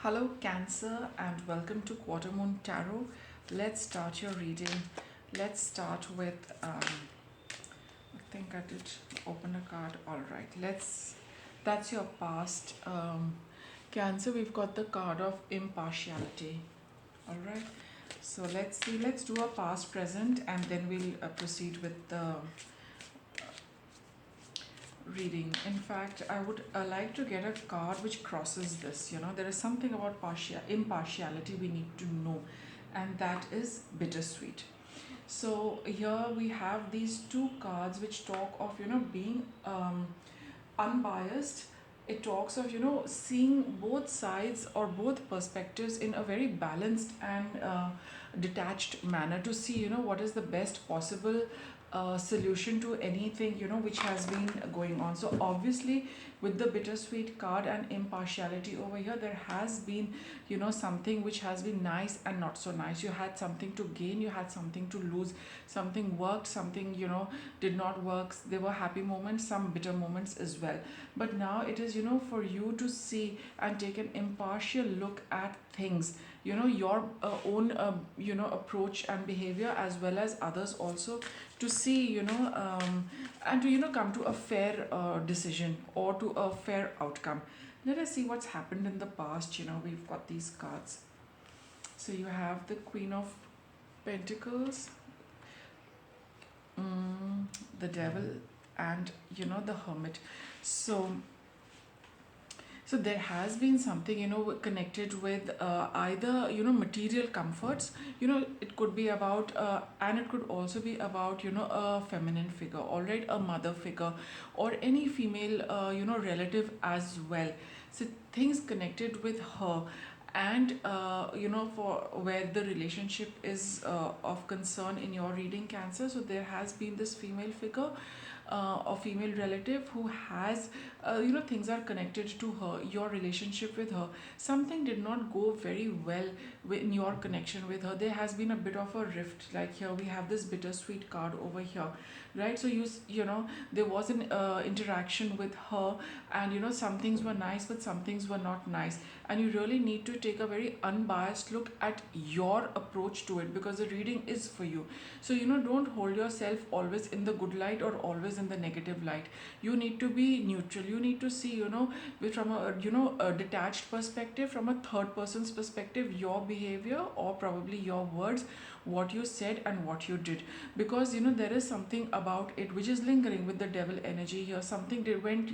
Hello, Cancer, and welcome to Quarter Moon Tarot. Let's start your reading. Let's start with, I think I did open a card. All right, that's your past. Cancer, we've got the card of impartiality. All right, so let's see, let's do a past, present, and then we'll proceed with the reading. In fact, I would like to get a card which crosses this. There is something about impartiality we need to know, and that is bittersweet. So here we have these two cards which talk of being unbiased. It talks of seeing both sides or both perspectives in a very balanced and detached manner to see what is the best possible solution to anything which has been going on. So obviously, with the bittersweet card and impartiality over here, there has been something which has been nice and not so nice. You had something to gain, you had something to lose, something worked, something did not work. There were happy moments, some bitter moments as well. But now it is for you to see and take an impartial look at things, your own approach and behavior, as well as others also, to see and to come to a fair decision or to a fair outcome. Let us see what's happened in the past. We've got these cards. So you have the Queen of Pentacles, the Devil, and the Hermit. So so there has been something connected with either material comforts. It could be about and it could also be about a feminine figure, all right, a mother figure, or any female relative as well. So things connected with her, and for where the relationship is of concern in your reading, Cancer. So there has been this female figure, a female relative who has things are connected to her, your relationship with her. Something did not go very well in your connection with her. There has been a bit of a rift. Like here we have this bittersweet card over here, right? So there was an interaction with her, and some things were nice but some things were not nice, and you really need to take a very unbiased look at your approach to it, because the reading is for you. So don't hold yourself always in the good light or always in the negative light. You need to be neutral. You need to see from a a detached perspective, from a third person's perspective, your behavior or probably your words, what you said and what you did. Because there is something about it which is lingering with the Devil energy here. Something did went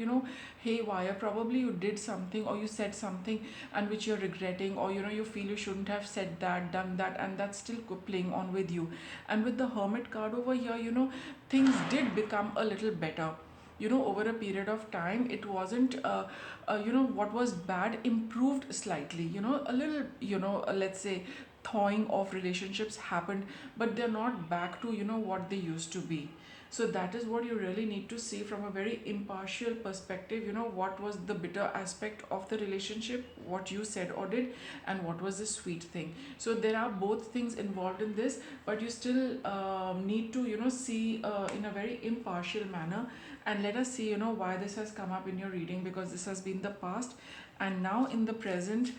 haywire. Probably you did something or you said something and which you're regretting, or you feel you shouldn't have said that, done that, and that's still playing on with you. And with the Hermit card over here, things did become a little better. Over a period of time, it wasn't what was bad improved slightly. A little, let's say, thawing of relationships happened, but they're not back to what they used to be. So that is what you really need to see from a very impartial perspective. What was the bitter aspect of the relationship, what you said or did, and what was the sweet thing. So there are both things involved in this, but you still need to see in a very impartial manner. And let us see why this has come up in your reading, because this has been the past, and now in the present,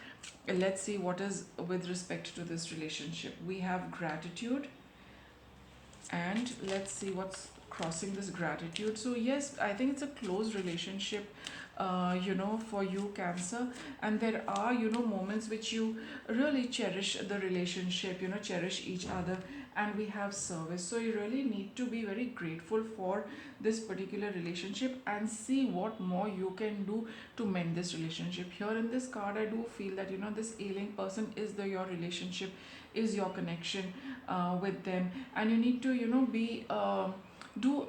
let's see what is with respect to this relationship. We have gratitude, and let's see what's crossing this gratitude. So yes, I think it's a close relationship for you, Cancer. And there are moments which you really cherish the relationship, cherish each other. And we have service, so you really need to be very grateful for this particular relationship and see what more you can do to mend this relationship. Here in this card, I do feel that this ailing person is your relationship, is your connection with them. And you need to be do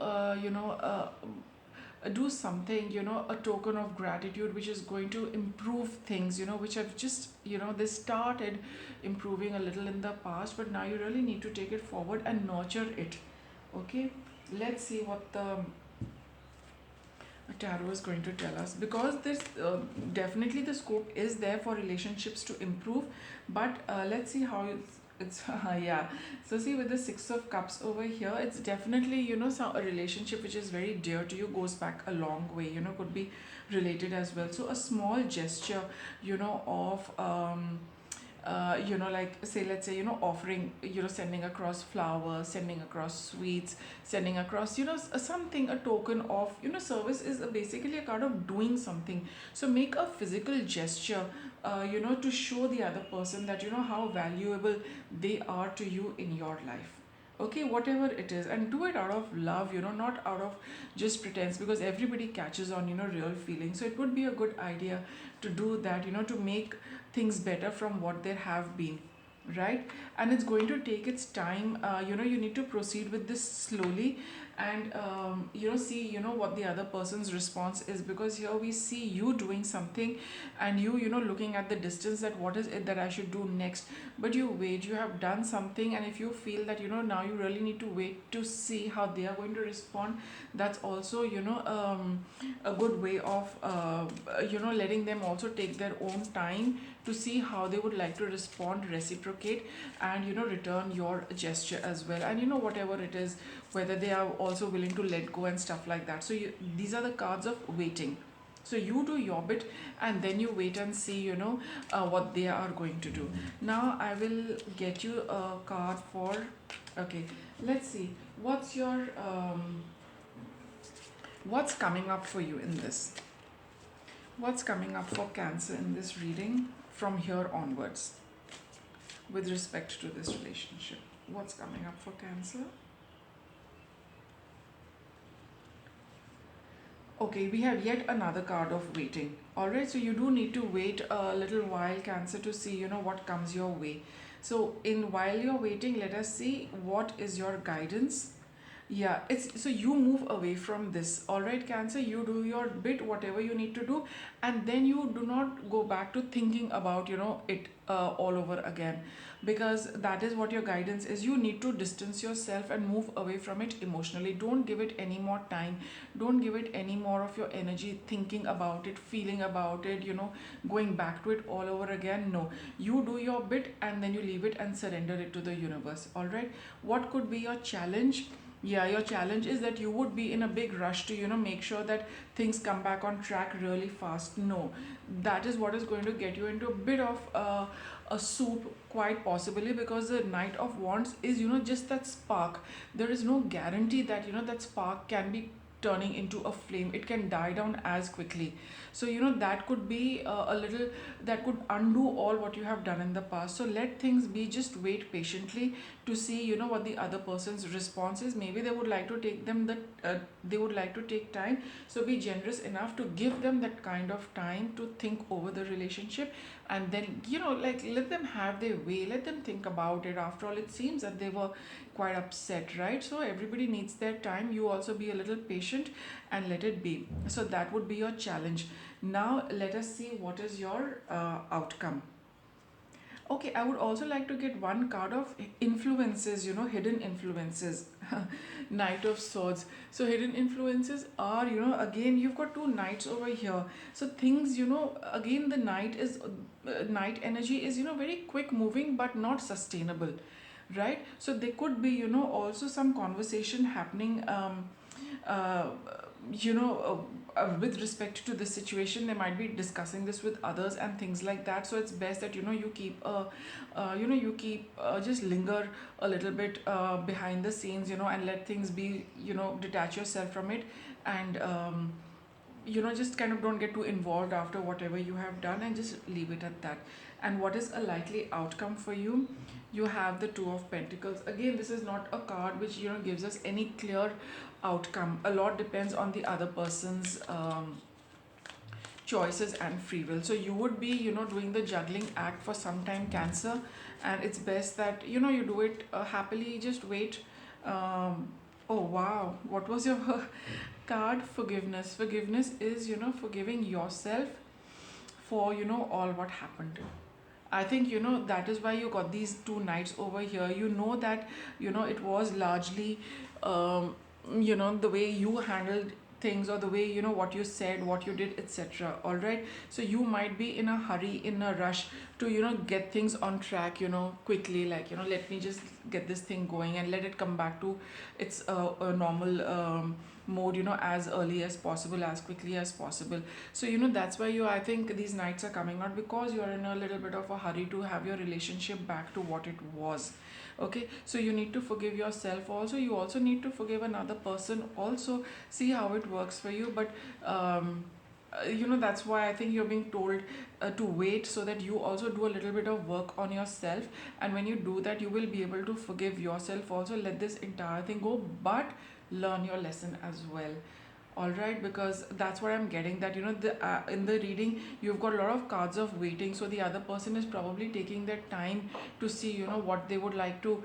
do something, a token of gratitude which is going to improve things, which have just they started improving a little in the past, but now you really need to take it forward and nurture it. Okay, let's see what the tarot is going to tell us, because this definitely the scope is there for relationships to improve. But let's see how It's yeah. So see, with the Six of Cups over here, it's definitely, some a relationship which is very dear to you, goes back a long way. Could be related as well. So a small gesture, of like, say, let's say, offering, sending across flowers, sending across sweets, sending across, something, a token of, service is basically a kind of doing something. So make a physical gesture, to show the other person that, how valuable they are to you in your life. Okay, whatever it is, and do it out of love, not out of just pretense, because everybody catches on, real feelings. So it would be a good idea to do that, to make things better from what there have been, right? And it's going to take its time. You need to proceed with this slowly, and see, what the other person's response is, because here we see you doing something, and you looking at the distance, that what is it that I should do next. But you wait, you have done something, and if you feel that, now you really need to wait to see how they are going to respond, that's also, a good way of letting them also take their own time to see how they would like to respond, reciprocate, and return your gesture as well. And whatever it is, whether they are also willing to let go and stuff like that. So these are the cards of waiting. So you do your bit, and then you wait and see, what they are going to do. Now I will get you a card for, okay, let's see, what's coming up for you in this. What's coming up for Cancer in this reading from here onwards with respect to this relationship? What's coming up for Cancer? Okay, we have yet another card of waiting. Alright, so you do need to wait a little while, Cancer, to see, what comes your way. So in while you're waiting, let us see what is your guidance. Yeah, it's so you move away from this. All right, Cancer, you do your bit, whatever you need to do, and then you do not go back to thinking about, it all over again, because that is what your guidance is. You need to distance yourself and move away from it emotionally. Don't give it any more time. Don't give it any more of your energy thinking about it, feeling about it, going back to it all over again. No, you do your bit, and then you leave it and surrender it to the universe. All right, what could be your challenge? Yeah, your challenge is that you would be in a big rush to, make sure that things come back on track really fast. No, that is what is going to get you into a bit of a soup, quite possibly, because the Knight of Wands is, just that spark. There is no guarantee that, that spark can be turning into a flame. It can die down as quickly. So, that could be a little, that could undo all what you have done in the past. So let things be, just wait patiently to see, what the other person's response is. Maybe they would like to take them that they would like to take time. So be generous enough to give them that kind of time to think over the relationship, and then, like, let them have their way, let them think about it. After all, it seems that they were quite upset, right? So everybody needs their time. You also be a little patient and let it be. So that would be your challenge. Now let us see what is your outcome. Okay, I would also like to get one card of influences, hidden influences. Knight of Swords. So, hidden influences are, again, you've got two knights over here. So, things, again, the knight is, knight energy is, very quick moving but not sustainable, right? So, there could be, also some conversation happening. Uh, with respect to this situation, they might be discussing this with others and things like that. So it's best that, you keep just linger a little bit behind the scenes, and let things be, detach yourself from it, and just kind of don't get too involved after whatever you have done, and just leave it at that. And what is a likely outcome for you? You have the Two of Pentacles. Again, this is not a card which, gives us any clear outcome. A lot depends on the other person's choices and free will. So you would be, doing the juggling act for some time, Cancer, and it's best that, you do it happily. Just wait. Oh wow, what was your card? Forgiveness. Forgiveness is, forgiving yourself for, all what happened. I think, that is why you got these two knights over here. You know that, it was largely, the way you handled things, or the way, what you said, what you did, etc. All right. So you might be in a hurry, in a rush to, get things on track, quickly, like, let me just get this thing going and let it come back to its a normal mode, as early as possible, as quickly as possible. So, that's why I think these nights are coming out, because you're in a little bit of a hurry to have your relationship back to what it was. Okay, so you need to forgive yourself also. You also need to forgive another person also. See how it works for you. But that's why I think you're being told to wait, so that you also do a little bit of work on yourself. And when you do that, you will be able to forgive yourself also, let this entire thing go, but learn your lesson as well. All right, because that's what I'm getting, that the in the reading you've got a lot of cards of waiting. So the other person is probably taking their time to see, what they would like to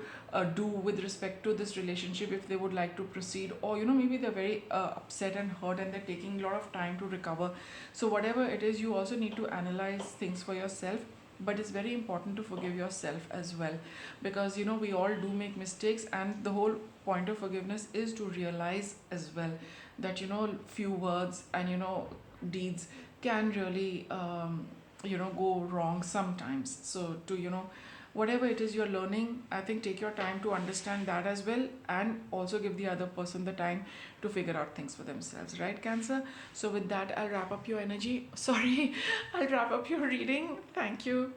do with respect to this relationship, if they would like to proceed, or maybe they're very upset and hurt, and they're taking a lot of time to recover. So whatever it is, you also need to analyze things for yourself. But it's very important to forgive yourself as well, because we all do make mistakes, and the whole point of forgiveness is to realize as well that few words and deeds can really go wrong sometimes. So to whatever it is you're learning, I think take your time to understand that as well, and also give the other person the time to figure out things for themselves, right, Cancer? So with that, I'll wrap up your energy sorry I'll wrap up your reading. Thank you.